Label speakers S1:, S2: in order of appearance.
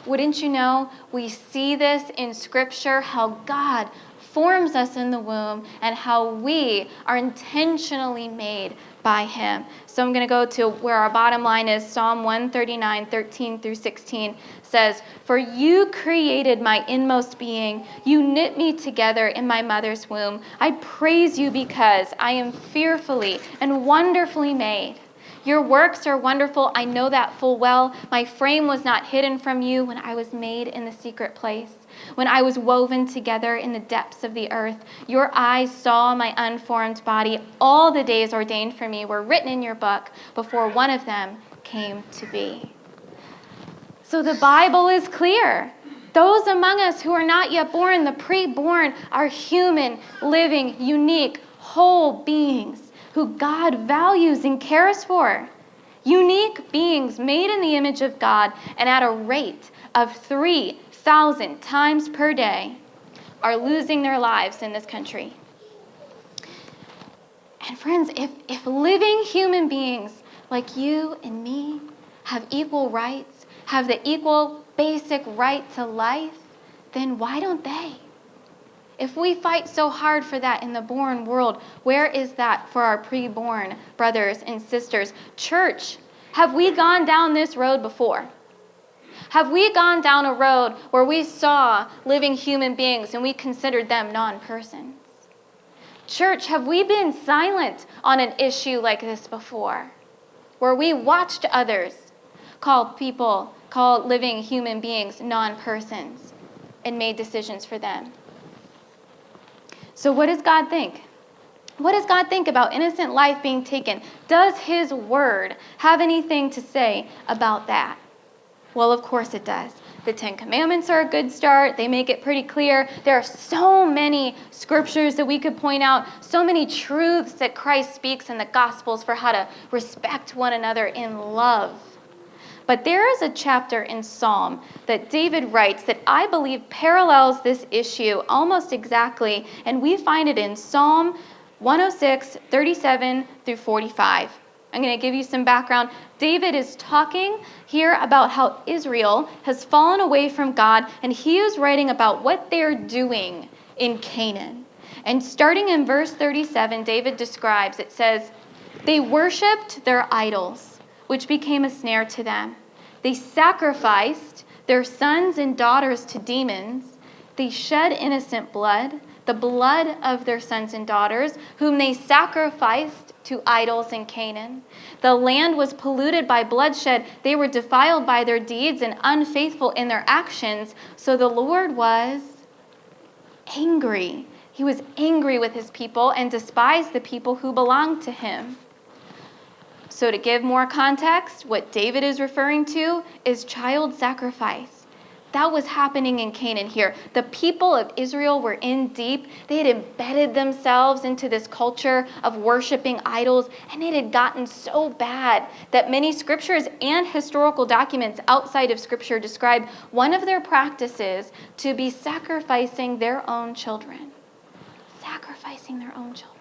S1: Wouldn't you know, we see this in Scripture, how God forms us in the womb and how we are intentionally made by him. So I'm going to go to where our bottom line is. Psalm 139, 13 through 16 says, "For you created my inmost being. You knit me together in my mother's womb. I praise you because I am fearfully and wonderfully made. Your works are wonderful. I know that full well. My frame was not hidden from you when I was made in the secret place, when I was woven together in the depths of the earth. Your eyes saw my unformed body. All the days ordained for me were written in your book before one of them came to be." So the Bible is clear. Those among us who are not yet born, the pre-born, are human, living, unique, whole beings who God values and cares for. Unique beings made in the image of God and at a rate of 3,000 times per day are losing their lives in this country. And friends, if living human beings like you and me have equal rights, have the equal basic right to life, then why don't they? If we fight so hard for that in the born world, where is that for our pre-born brothers and sisters? Church, have we gone down this road before? Have we gone down a road where we saw living human beings and we considered them non-persons? Church, have we been silent on an issue like this before, where we watched others call living human beings non-persons and made decisions for them? So what does God think? What does God think about innocent life being taken? Does his word have anything to say about that? Well, of course it does. The Ten Commandments are a good start. They make it pretty clear. There are so many scriptures that we could point out, so many truths that Christ speaks in the Gospels for how to respect one another in love. But there is a chapter in Psalm that David writes that I believe parallels this issue almost exactly, and we find it in Psalm 106, 37 through 45. I'm going to give you some background. David is talking here about how Israel has fallen away from God, and he is writing about what they're doing in Canaan. And starting in verse 37, David describes, it says, "They worshipped their idols, which became a snare to them. They sacrificed their sons and daughters to demons. They shed innocent blood, the blood of their sons and daughters, whom they sacrificed to idols in Canaan. The land was polluted by bloodshed. They were defiled by their deeds and unfaithful in their actions. So the Lord was angry. He was angry with his people and despised the people who belonged to him." So to give more context, what David is referring to is child sacrifice. That was happening in Canaan here. The people of Israel were in deep. They had embedded themselves into this culture of worshiping idols, and it had gotten so bad that many scriptures and historical documents outside of scripture describe one of their practices to be sacrificing their own children. Sacrificing their own children.